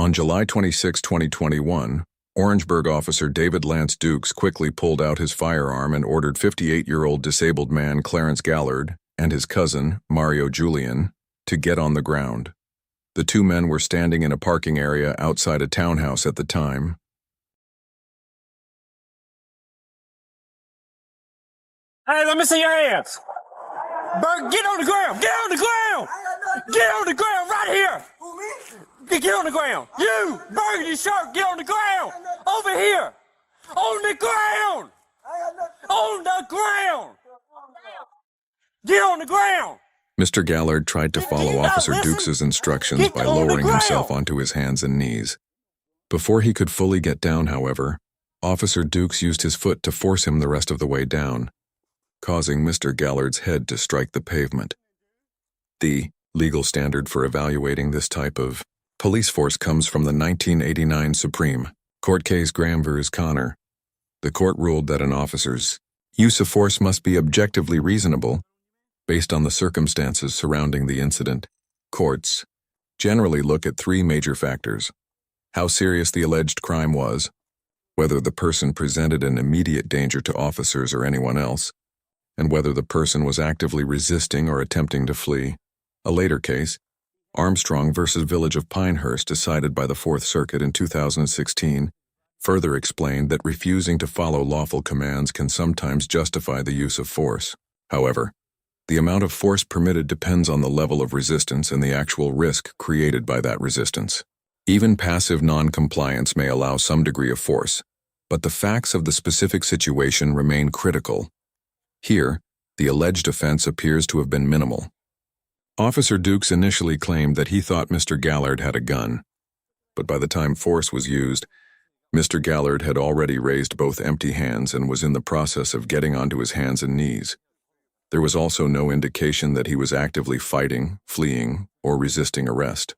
On July 26, 2021, Orangeburg officer David Lance Dukes quickly pulled out his firearm and ordered 58-year-old disabled man Clarence Gallard and his cousin, Mario Julian, to get on the ground. The two men were standing in a parking area outside a townhouse at the time. Hey, let me see your hands. Bert, get on the ground. Get on the ground. Get on the ground right here. Get on the ground. You, burgundy shirt, get on the ground. Over here. On the ground. On the ground. Get on the ground. Mr. Gallard tried to follow Officer Dukes' instructions by lowering himself onto his hands and knees. Before he could fully get down, however, Officer Dukes used his foot to force him the rest of the way down, causing Mr. Gallard's head to strike the pavement. The legal standard for evaluating this type of police force comes from the 1989 Supreme Court case Graham v. Connor. The court ruled that an officer's use of force must be objectively reasonable based on the circumstances surrounding the incident. Courts generally look at three major factors: how serious the alleged crime was, whether the person presented an immediate danger to officers or anyone else, and whether the person was actively resisting or attempting to flee. A later case, Armstrong v. Village of Pinehurst, decided by the Fourth Circuit in 2016, further explained that refusing to follow lawful commands can sometimes justify the use of force. However, the amount of force permitted depends on the level of resistance and the actual risk created by that resistance. Even passive non-compliance may allow some degree of force, but the facts of the specific situation remain critical. Here, the alleged offense appears to have been minimal. Officer Dukes initially claimed that he thought Mr. Gallard had a gun, but by the time force was used, Mr. Gallard had already raised both empty hands and was in the process of getting onto his hands and knees. There was also no indication that he was actively fighting, fleeing, or resisting arrest.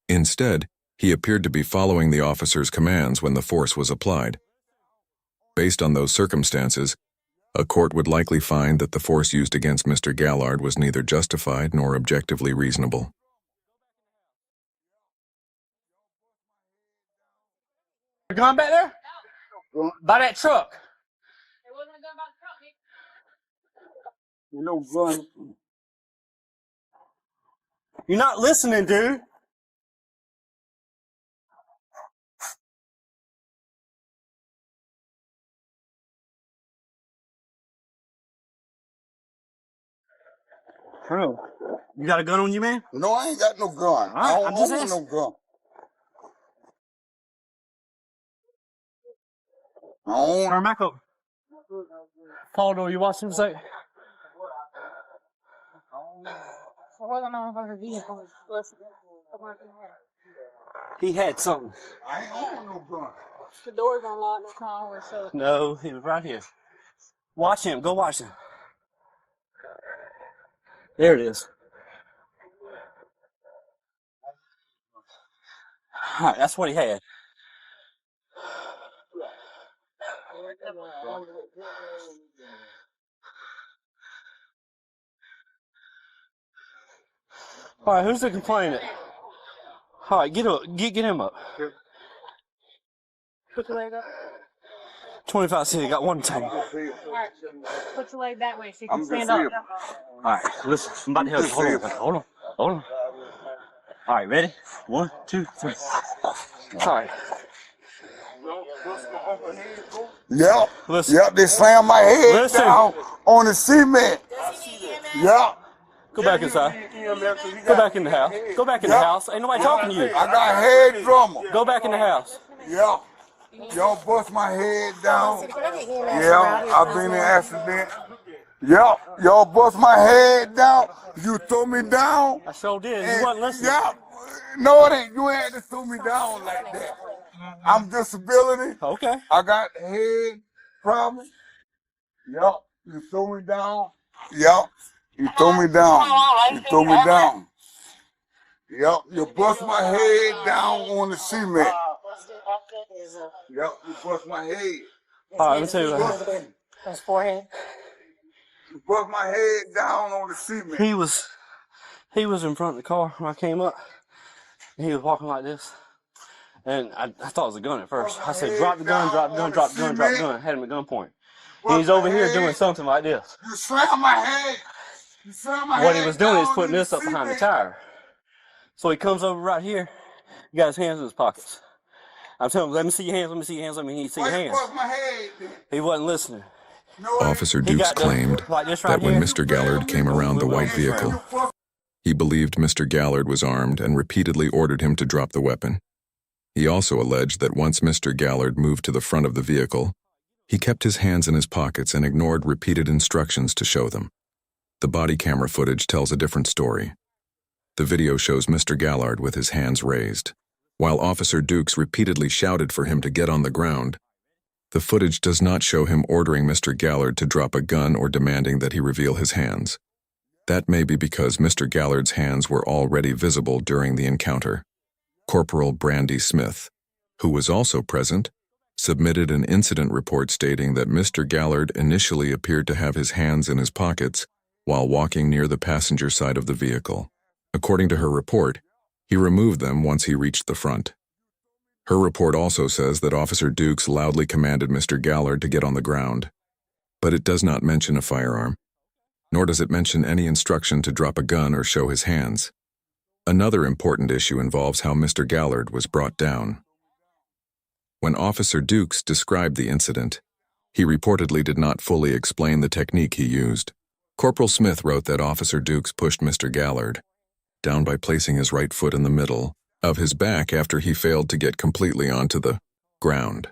Instead, he appeared to be following the officer's commands when the force was applied. Based on those circumstances, a court would likely find that the force used against Mr. Gallard was neither justified nor objectively reasonable. Your gun back there? By that truck. There wasn't a gun by the truck, Nick. No gun. You're not listening, dude. Bro, you got a gun on you, man? No, I ain't got no gun. I don't want no gun. I don't Turn back over. Paul, do you watch him say? He had something. I ain't want no gun. The door's unlocked, it's not always so. No, he was right here. Watch him. Go watch him. There it is. All right, that's what he had. All right, who's the complainant? All right, get him up. Put your leg up. 25 cents, got one tank. Alright, put your leg that way so you can stand up. Alright, listen, I'm about to help you. Hold on. Alright, ready? 1, 2, 3. Sorry. Yep. Listen. Yep, they slammed my head down on the cement. Yep. Go back inside. Go back in the house. Go back in the house. Ain't nobody talking to you. I got head drummer. Go back in the house. Yep. Y'all bust my head down. Yeah, I've been in an accident. Yep, y'all bust my head down. You threw me down. I sure did. You wasn't listening. Yep. No, it ain't. You ain't to throw me down like that. I'm disability. Okay. I got head problem. Yep. You threw me down. Yep. You threw me down. You threw me down. Yep. You bust my head down on the cement. Yep. You bust my head. All right, let me tell you what happened. His forehead. You bust my head down on the cement. He was in front of the car when I came up. And he was walking like this. And I thought it was a gun at first. I said, drop the gun, drop the gun, drop the gun, drop the gun. I had him at gunpoint. And he's over here doing something like this. You slam my head. You slam my head. What he was doing is putting this up behind the tire. So he comes over right here. He got his hands in his pockets. I'm telling him, let me see your hands, let me see your hands, let me see your hands. He wasn't listening. Officer Dukes claimed that when Mr. Gallard came around the white vehicle, he believed Mr. Gallard was armed and repeatedly ordered him to drop the weapon. He also alleged that once Mr. Gallard moved to the front of the vehicle, he kept his hands in his pockets and ignored repeated instructions to show them. The body camera footage tells a different story. The video shows Mr. Gallard with his hands raised, while Officer Dukes repeatedly shouted for him to get on the ground. The footage does not show him ordering Mr. Gallard to drop a gun or demanding that he reveal his hands. That may be because Mr. Gallard's hands were already visible during the encounter. Corporal Brandy Smith, who was also present, submitted an incident report stating that Mr. Gallard initially appeared to have his hands in his pockets while walking near the passenger side of the vehicle. According to her report, he removed them once he reached the front. Her report also says that Officer Dukes loudly commanded Mr. Gallard to get on the ground, but it does not mention a firearm, nor does it mention any instruction to drop a gun or show his hands. Another important issue involves how Mr. Gallard was brought down. When Officer Dukes described the incident, he reportedly did not fully explain the technique he used. Corporal Smith wrote that Officer Dukes pushed Mr. Gallard down by placing his right foot in the middle of his back after he failed to get completely onto the ground.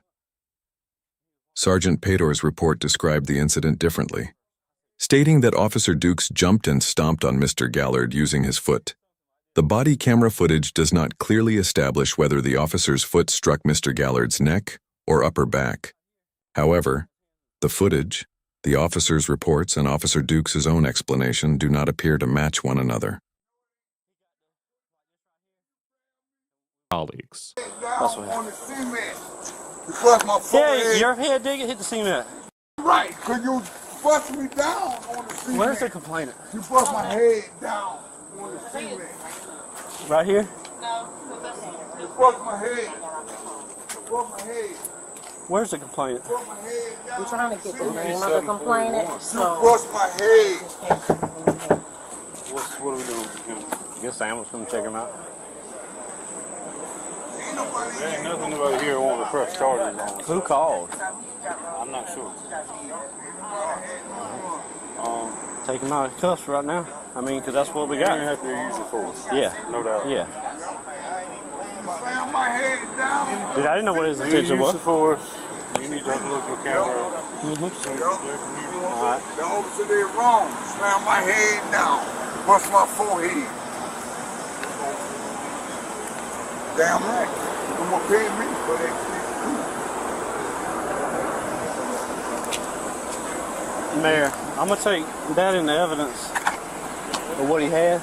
Sergeant Pador's report described the incident differently, stating that Officer Dukes jumped and stomped on Mr. Gallard using his foot. The body camera footage does not clearly establish whether the officer's foot struck Mr. Gallard's neck or upper back. However, the footage, the officer's reports, and Officer Dukes' own explanation do not appear to match one another. Colleagues. Yeah, your head did hit the cement. Right, because you bust me down on the cement. Where's the complainant? You bust my head down on the cement. Right here? You bust my head. You bust my head. Where's the complainant? Bust my head down. We're trying to get the name of the complainant. You bust my head. What are we doing with him? I guess Sam was going to check him out. There ain't nothing about here wanting to press charges on. Who called? I'm not sure. Take him out of cuffs right now. I mean, because that's what we You're got. going to have to use your force. Yeah. No doubt. Yeah. Slam my head down. Dude, I didn't know what his You intention use was. the force. You need to have a look at the camera. Alright. The officer did wrong. Slam my head down. Bust my forehead. Damn right. You gonna pay me for that shit. Mayor, I'm going to take that into evidence of what he had.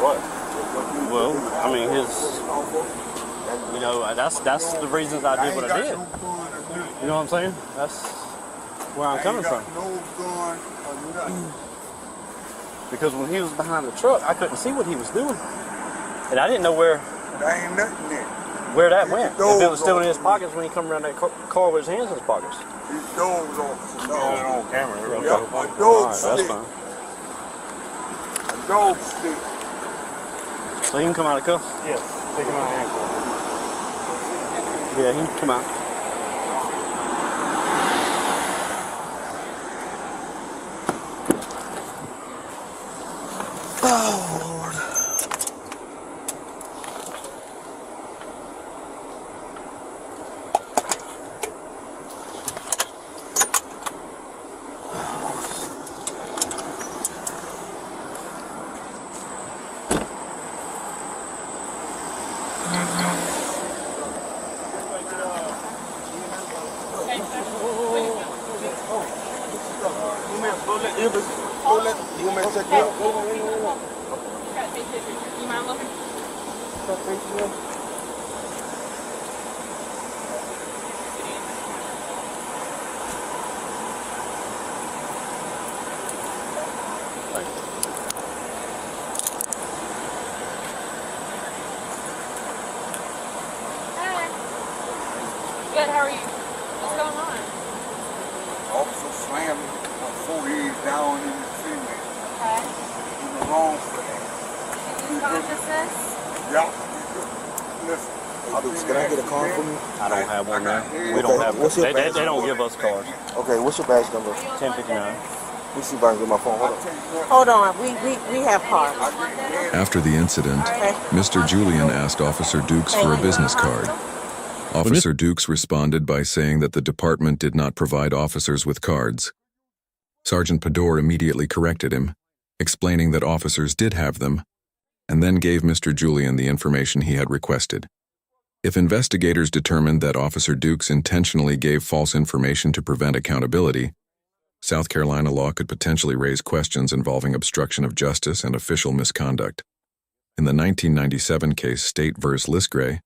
What? Well, I mean, you know, that's the reasons I did what I did. You know what I'm saying? That's where I'm coming from. No gun or nothing. Because when he was behind the truck, I couldn't see what he was doing. And I didn't know where There ain't nothing there. that went. If it was still in his pockets when he come around that car with his hands in his pockets. These dogs officer. Got it No. on camera. Yeah, a All dog right, that's stick. fine. A dog stick. So he can come out of cuffs? Yes. Take him out of handcuffs. Yeah, he can come out. Oh, Lord. You may check it out. You mind looking? Good. How are you? What's going on? Officer slammed me with my forehead down in the cement. Okay. In the wrong foot. You consciousness? Yeah. Listen. Can I get a card from you? I don't have one now. We Okay, don't have. what's your They badge don't number? give us cards. Okay, what's your badge number? 1059. Let me see if I can get my phone. Hold on. Hold on, we have cards. After the incident, Mr. Julian asked Officer Dukes for a business card. Officer Dukes responded by saying that the department did not provide officers with cards. Sergeant Pador immediately corrected him, explaining that officers did have them, and then gave Mr. Julian the information he had requested. If investigators determined that Officer Dukes intentionally gave false information to prevent accountability, South Carolina law could potentially raise questions involving obstruction of justice and official misconduct. In the 1997 case State v. Lisgray,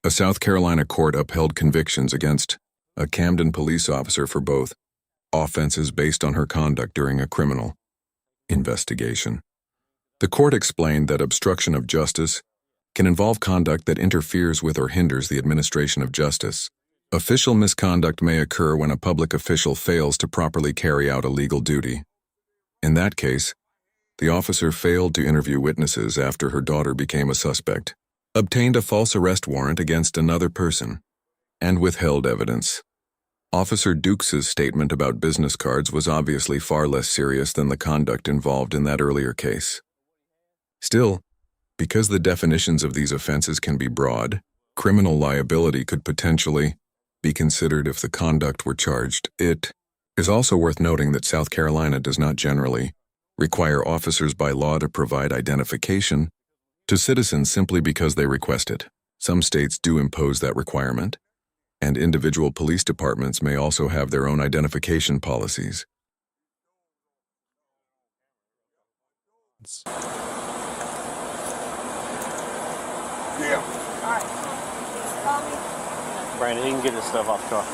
a South Carolina court upheld convictions against a Camden police officer for both offenses based on her conduct during a criminal investigation. The court explained that obstruction of justice can involve conduct that interferes with or hinders the administration of justice. Official misconduct may occur when a public official fails to properly carry out a legal duty. In that case, the officer failed to interview witnesses after her daughter became a suspect, obtained a false arrest warrant against another person, and withheld evidence. Officer Dukes' statement about business cards was obviously far less serious than the conduct involved in that earlier case. Still, because the definitions of these offenses can be broad, criminal liability could potentially be considered if the conduct were charged. It is also worth noting that South Carolina does not generally require officers by law to provide identification to citizens simply because they request it. Some states do impose that requirement, and individual police departments may also have their own identification policies. Yeah. All right. Call me. Brandon, he can get his stuff off the car.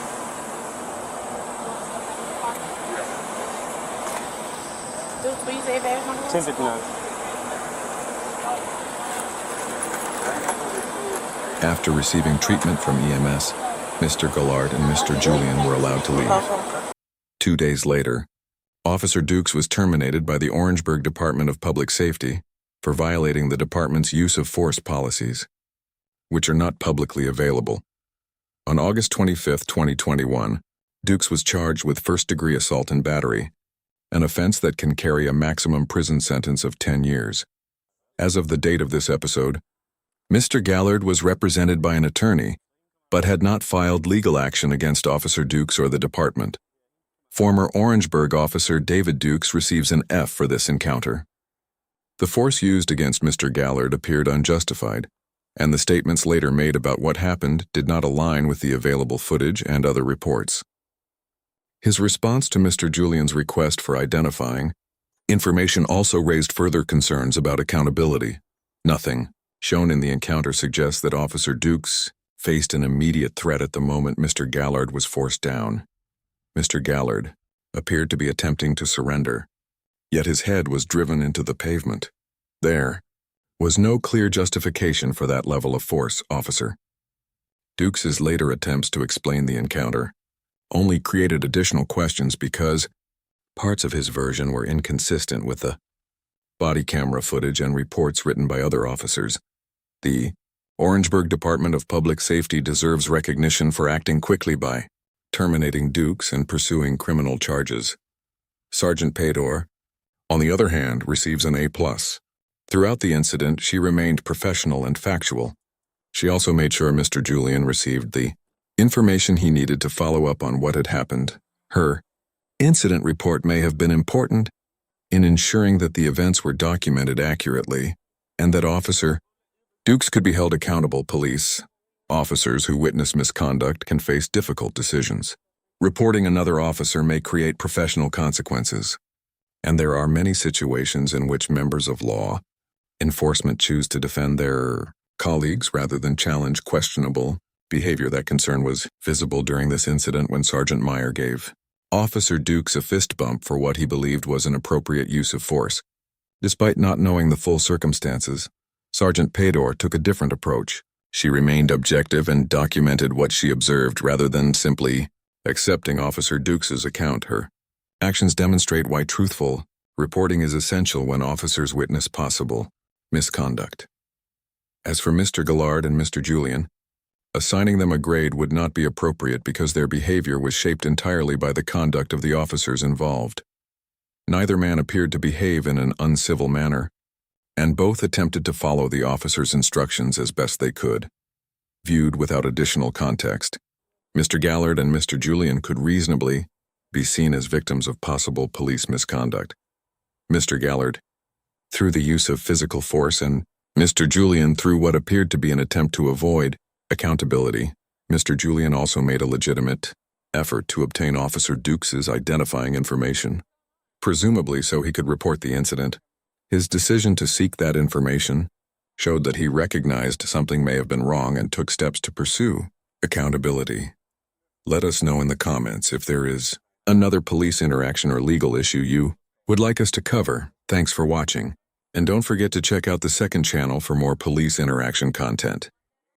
Dukes, will you say badge number? 1059. After receiving treatment from EMS, Mr. Gallard and Mr. Julian were allowed to leave. 2 days later, Officer Dukes was terminated by the Orangeburg Department of Public Safety for violating the department's use of force policies, which are not publicly available. On August 25, 2021, Dukes was charged with first-degree assault and battery, an offense that can carry a maximum prison sentence of 10 years. As of the date of this episode, Mr. Gallard was represented by an attorney, but had not filed legal action against Officer Dukes or the department. Former Orangeburg officer David Dukes receives an F for this encounter. The force used against Mr. Gallard appeared unjustified, and the statements later made about what happened did not align with the available footage and other reports. His response to Mr. Julian's request for identifying information also raised further concerns about accountability. Nothing shown in the encounter suggests that Officer Dukes faced an immediate threat at the moment Mr. Gallard was forced down. Mr. Gallard appeared to be attempting to surrender, yet his head was driven into the pavement. There was no clear justification for that level of force, officer. Dukes' later attempts to explain the encounter only created additional questions because parts of his version were inconsistent with the body camera footage and reports written by other officers. The Orangeburg Department of Public Safety deserves recognition for acting quickly by terminating Dukes and pursuing criminal charges. Sergeant Pador, on the other hand, receives an A+. Throughout the incident, she remained professional and factual. She also made sure Mr. Julian received the information he needed to follow up on what had happened. Her incident report may have been important in ensuring that the events were documented accurately and that Officer Dukes could be held accountable. Police officers who witness misconduct can face difficult decisions. Reporting another officer may create professional consequences, and there are many situations in which members of law enforcement choose to defend their colleagues rather than challenge questionable behavior. That concern was visible during this incident when Sergeant Meyer gave Officer Dukes a fist bump for what he believed was an appropriate use of force. Despite not knowing the full circumstances, Sergeant Pador took a different approach. She remained objective and documented what she observed rather than simply accepting Officer Dukes' account. Her actions demonstrate why truthful reporting is essential when officers witness possible misconduct. As for Mr. Gallard and Mr. Julian, assigning them a grade would not be appropriate because their behavior was shaped entirely by the conduct of the officers involved. Neither man appeared to behave in an uncivil manner, and both attempted to follow the officers' instructions as best they could. Viewed without additional context, Mr. Gallard and Mr. Julian could reasonably be seen as victims of possible police misconduct. Mr. Gallard, through the use of physical force, and Mr. Julian through what appeared to be an attempt to avoid accountability. Mr. Julian also made a legitimate effort to obtain Officer Dukes' identifying information, presumably so he could report the incident. His decision to seek that information showed that he recognized something may have been wrong and took steps to pursue accountability. Let us know in the comments if there is another police interaction or legal issue you would like us to cover. Thanks for watching, and don't forget to check out the second channel for more police interaction content.